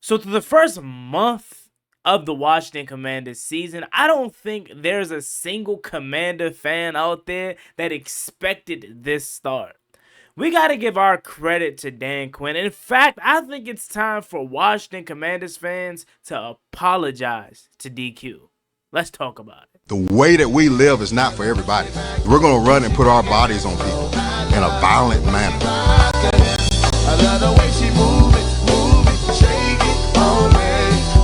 So through the first month of the Washington Commanders season, I don't think there's a single Commander fan out there that expected this start. We got to give our credit to Dan Quinn. In fact, I think it's time for Washington Commanders fans to apologize to DQ. Let's talk about it. The way that we live is not for everybody. We're going to run and put our bodies on people in a violent manner. I love the way she move it, shake it on me.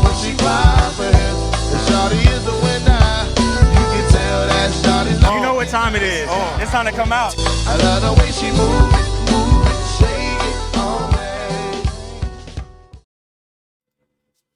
When she cry for him, and shawty is the winner. You can tell that shawty's long. You know what time it is. It's time to come out. I love the way she move it, shake it on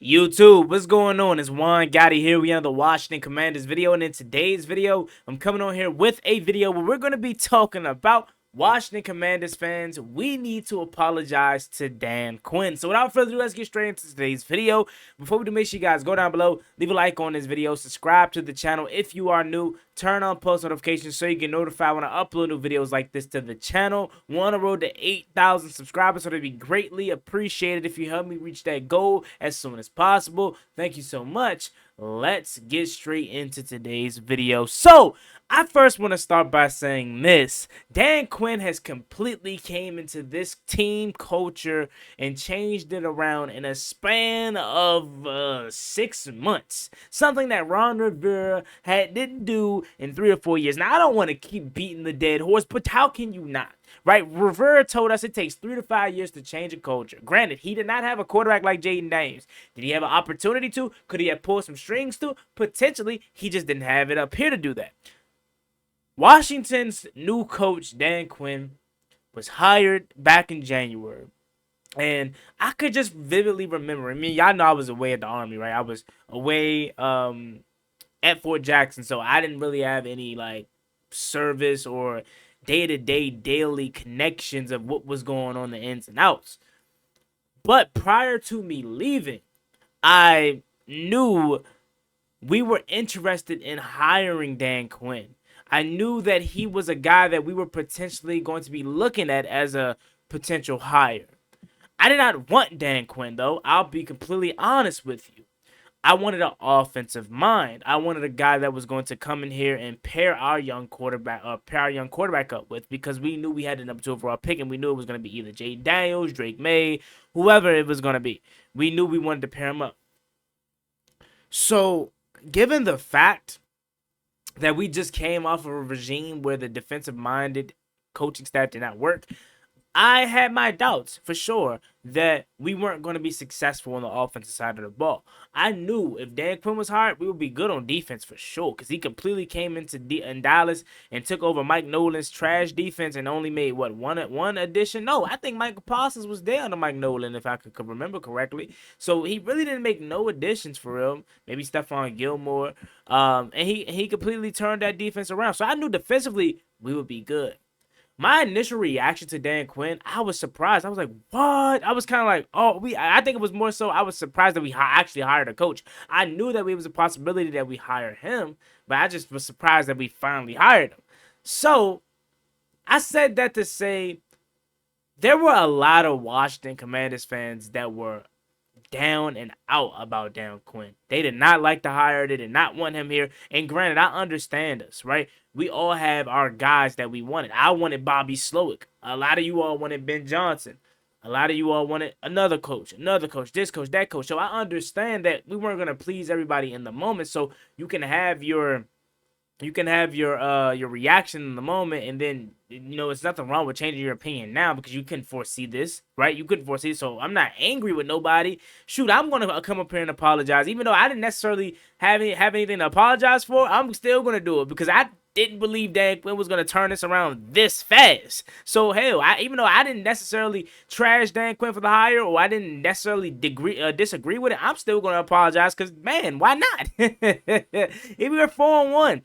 me. YouTube, what's going on? It's Juan Gotti here. We on the Washington Commanders video, and in today's video, I'm coming on here with a video where we're going to be talking about Washington Commanders fans. We need to apologize to Dan Quinn. So without further ado, let's get straight into today's video. Before we do, make sure you guys go down below, leave a like on this video, subscribe to the channel if you are new, turn on post notifications so you get notified when I upload new videos like this to the channel. We're on the road to 8,000 subscribers, so it'd be greatly appreciated if you help me reach that goal as soon as possible. Thank you so much. Let's get straight into today's video. So I first want to start by saying this. Dan Quinn has completely came into this team culture and changed it around in a span of 6 months. Something that Ron Rivera didn't do in 3 or 4 years. Now, I don't want to keep beating the dead horse, but how can you not? Right? Rivera told us it takes 3 to 5 years to change a culture. Granted, he did not have a quarterback like Jaden Daniels. Did he have an opportunity to? Could he have pulled some strings to? Potentially. He just didn't have it up here to do that. Washington's new coach, Dan Quinn, was hired back in January. And I could just vividly remember. I mean, y'all know I was away at the Army, right? I was away at Fort Jackson, so I didn't really have any, like, service or day-to-day daily connections of what was going on, the ins and outs. But prior to me leaving, I knew we were interested in hiring Dan Quinn. I knew that he was a guy that we were potentially going to be looking at as a potential hire. I did not want Dan Quinn, though. I'll be completely honest with you. I wanted an offensive mind. I wanted a guy that was going to come in here and pair our young quarterback up with, because we knew we had the number 2 overall pick, and we knew it was going to be either Jaden Daniels, Drake May, whoever it was going to be. We knew we wanted to pair him up. So, given the fact that we just came off of a regime where the defensive-minded coaching staff did not work, I had my doubts, for sure, that we weren't going to be successful on the offensive side of the ball. I knew if Dan Quinn was hired, we would be good on defense for sure, because he completely came into Dallas and took over Mike Nolan's trash defense and only made, what, one addition? No, I think Michael Parsons was there under Mike Nolan, if I could remember correctly. So he really didn't make no additions for him. Maybe Stephon Gilmore. And he completely turned that defense around. So I knew defensively we would be good. My initial reaction to Dan Quinn, I was surprised. I was like, what? I was kind of like, I think it was more so I was surprised that we actually hired a coach. I knew that it was a possibility that we hire him, but I just was surprised that we finally hired him. So I said that to say there were a lot of Washington Commanders fans that were down and out about Dan Quinn. They did not like the hire. They did not want him here. And granted, I understand us, right? We all have our guys that we wanted. I wanted Bobby Slowick. A lot of you all wanted Ben Johnson. A lot of you all wanted another coach, this coach, that coach. So I understand that we weren't going to please everybody in the moment. So you can have your reaction in the moment, and then, you know, it's nothing wrong with changing your opinion now because you couldn't foresee this, right? You couldn't foresee it, so I'm not angry with nobody. Shoot, I'm going to come up here and apologize. Even though I didn't necessarily have anything to apologize for, I'm still going to do it because I didn't believe Dan Quinn was going to turn this around this fast. So, hell, even though I didn't necessarily trash Dan Quinn for the hire, or I didn't necessarily disagree with it, I'm still going to apologize because, man, why not? If we were 4-1,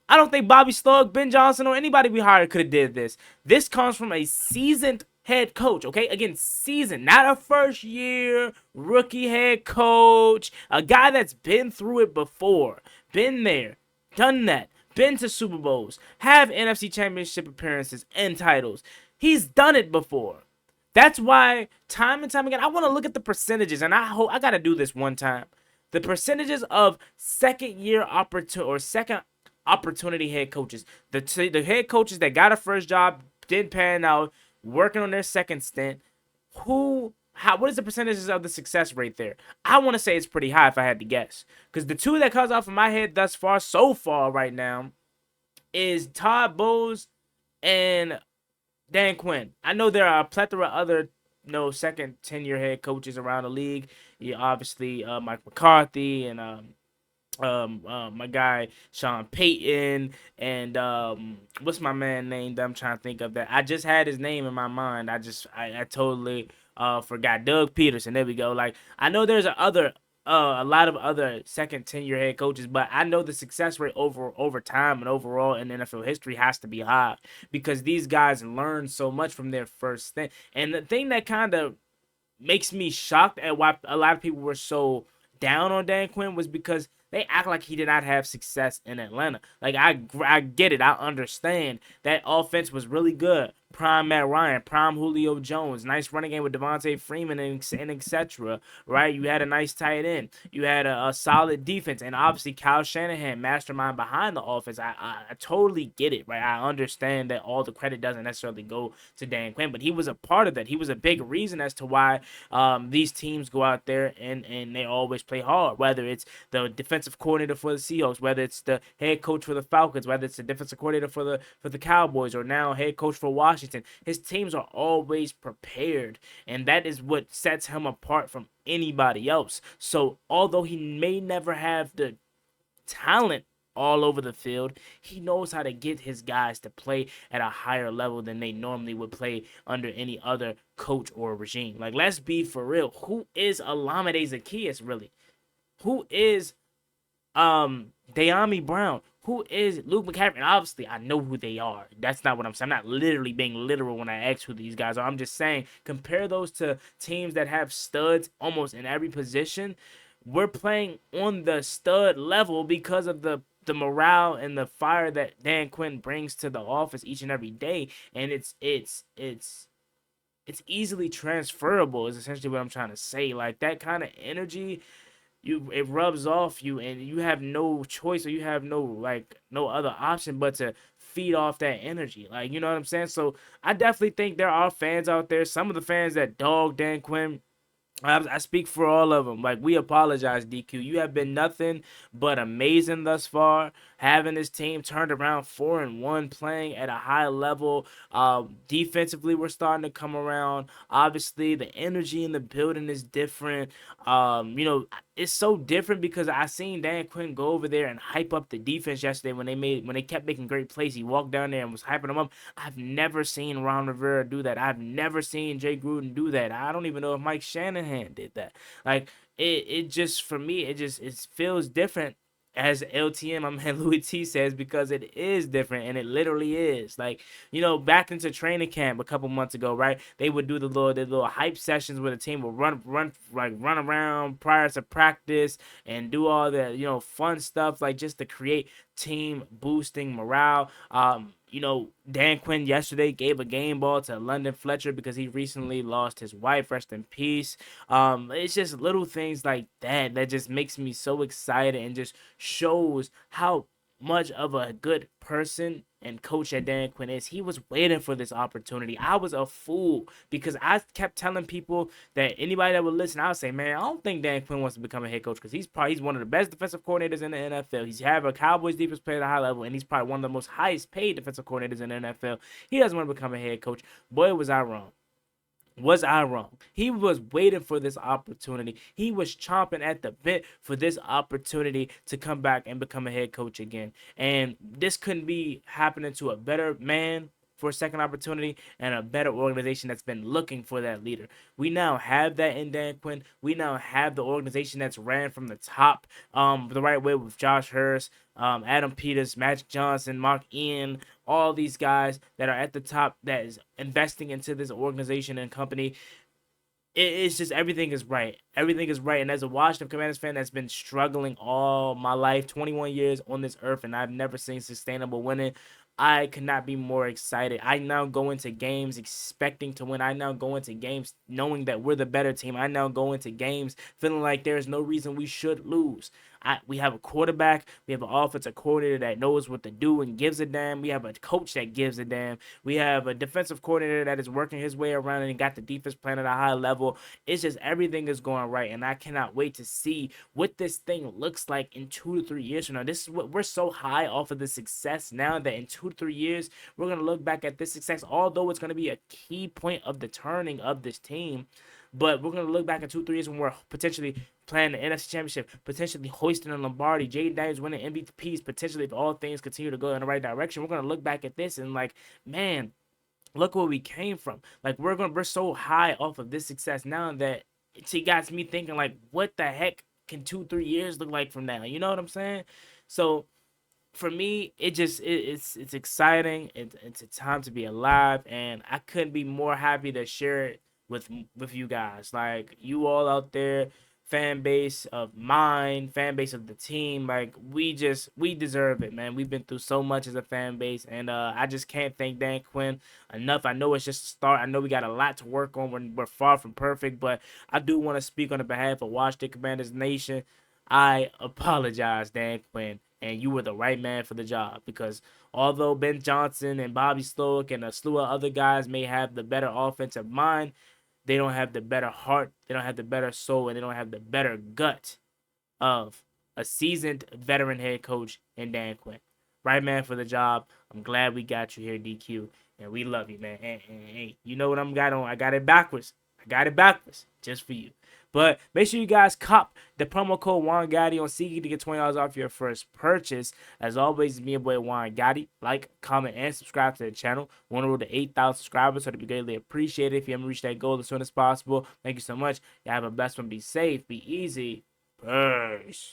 I don't think Bobby Slowick, Ben Johnson, or anybody we hired could have did this. This comes from a seasoned head coach, okay? Again, seasoned, not a first-year rookie head coach. A guy that's been through it before, been there, done that, been to Super Bowls, have NFC Championship appearances and titles. He's done it before. That's why time and time again, I want to look at the percentages, and I hope I got to do this one time. The percentages of second opportunity head coaches, the head coaches that got a first job, did pan out, working on their second stint. What is the percentages of the success rate there? I want to say it's pretty high if I had to guess, because the two that comes off of my head thus far, so far right now, is Todd Bowles and Dan Quinn. I know there are a plethora of other second tenure head coaches around the league. Yeah, obviously Mike McCarthy and my guy Sean Payton and what's my man name that I'm trying to think of that I just had his name in my mind. I totally forgot. Doug Peterson. There we go. Like, I know there's a lot of other second tenure head coaches, but I know the success rate over time and overall in NFL history has to be high, because these guys learn so much from their first stint. And the thing that kind of makes me shocked at why a lot of people were so down on Dan Quinn was because they act like he did not have success in Atlanta. Like, I get it. I understand that offense was really good. Prime Matt Ryan, prime Julio Jones, nice running game with Devontae Freeman and etc. Right? You had a nice tight end. You had a solid defense, and obviously Kyle Shanahan, mastermind behind the offense. I totally get it. Right? I understand that all the credit doesn't necessarily go to Dan Quinn, but he was a part of that. He was a big reason as to why these teams go out there and they always play hard. Whether it's the defensive coordinator for the Seahawks, whether it's the head coach for the Falcons, whether it's the defensive coordinator for the Cowboys, or now head coach for Washington. His teams are always prepared, and that is what sets him apart from anybody else. So although he may never have the talent all over the field, he knows how to get his guys to play at a higher level than they normally would play under any other coach or regime. Like, let's be for real. Who is Olamide Zaccheaus really? Who is De'Ami Brown? Who is Luke McCaffrey? And obviously, I know who they are. That's not what I'm saying. I'm not literally being literal when I ask who these guys are. I'm just saying, compare those to teams that have studs almost in every position. We're playing on the stud level because of the morale and the fire that Dan Quinn brings to the office each and every day. And it's easily transferable is essentially what I'm trying to say. Like, that kind of energy, it rubs off you, and you have no choice, or you have no other option but to feed off that energy. Like, you know what I'm saying? So I definitely think there are fans out there, some of the fans that dog Dan Quinn. I speak for all of them. Like, we apologize, DQ. You have been nothing but amazing thus far. Having this team turned around 4-1, playing at a high level. Defensively, we're starting to come around. Obviously, the energy in the building is different. It's so different because I seen Dan Quinn go over there and hype up the defense yesterday when they kept making great plays. He walked down there and was hyping them up. I've never seen Ron Rivera do that. I've never seen Jay Gruden do that. I don't even know if Mike Shanahan did that. Like, it just, for me, it feels different, as LTM, my man Louis T says, because it is different, and it literally is. Like, back into training camp a couple months ago, right? They would do the little hype sessions where the team would run around prior to practice and do all the fun stuff, like, just to create team boosting morale. Dan Quinn yesterday gave a game ball to London Fletcher because he recently lost his wife. Rest in peace. It's just little things like that just makes me so excited and just shows how much of a good person and coach that Dan Quinn is. He was waiting for this opportunity. I was a fool because I kept telling people that anybody that would listen, I would say, man, I don't think Dan Quinn wants to become a head coach because he's one of the best defensive coordinators in the NFL. He's having a Cowboys defense play at a high level, and he's probably one of the most highest paid defensive coordinators in the NFL. He doesn't want to become a head coach. Boy, was I wrong. Was I wrong? He was waiting for this opportunity. He was chomping at the bit for this opportunity to come back and become a head coach again. And this couldn't be happening to a better man for a second opportunity and a better organization that's been looking for that leader. We now have that in Dan Quinn. We now have the organization that's ran from the top the right way with Josh Hurst, Adam Peters, Magic Johnson, Mark Ian, all these guys that are at the top that is investing into this organization and company. It's just everything is right. Everything is right. And as a Washington Commanders fan that's been struggling all my life, 21 years on this earth, and I've never seen sustainable winning, I could not be more excited. I now go into games expecting to win. I now go into games knowing that we're the better team. I now go into games feeling like there's no reason we should lose. We have a quarterback. We have an offensive coordinator that knows what to do and gives a damn. We have a coach that gives a damn. We have a defensive coordinator that is working his way around and got the defense playing at a high level. It's just everything is going right, and I cannot wait to see what this thing looks like in 2 to 3 years from now. This is what we're so high off of the success now that in 2 to 3 years we're gonna look back at this success, although it's gonna be a key point of the turning of this team. But we're gonna look back in 2, 3 years when we're potentially playing the NFC Championship, potentially hoisting a Lombardi, Jaden Daniels winning MVPs, potentially if all things continue to go in the right direction. We're gonna look back at this and like, man, look where we came from. Like we're so high off of this success now that it got me thinking like, what the heck can 2, 3 years look like from now? You know what I'm saying? So for me, it's exciting. It's a time to be alive, and I couldn't be more happy to share it with you guys. Like you all out there, fan base of mine, fan base of the team. Like we deserve it, man. We've been through so much as a fan base, and I just can't thank Dan Quinn enough. I know it's just a start. I know we got a lot to work on. We're far from perfect, but I do want to speak on the behalf of Washington Commanders Nation. I apologize, Dan Quinn, and you were the right man for the job, because although Ben Johnson and Bobby Slowick and a slew of other guys may have the better offensive mind, they don't have the better heart, they don't have the better soul, and they don't have the better gut of a seasoned veteran head coach in Dan Quinn. Right man for the job. I'm glad we got you here, DQ, and we love you, man. And you know what I'm got on? I got it backwards. I got it backwards just for you. But make sure you guys cop the promo code Juan Gotti on SeatGeek to get $20 off your first purchase. As always, it's me and boy Juan Gotti. Like, comment, and subscribe to the channel. We want to roll to 8,000 subscribers, so it'd be greatly appreciated if you haven't reached that goal as soon as possible. Thank you so much. You have a blessed one. Be safe. Be easy. Peace.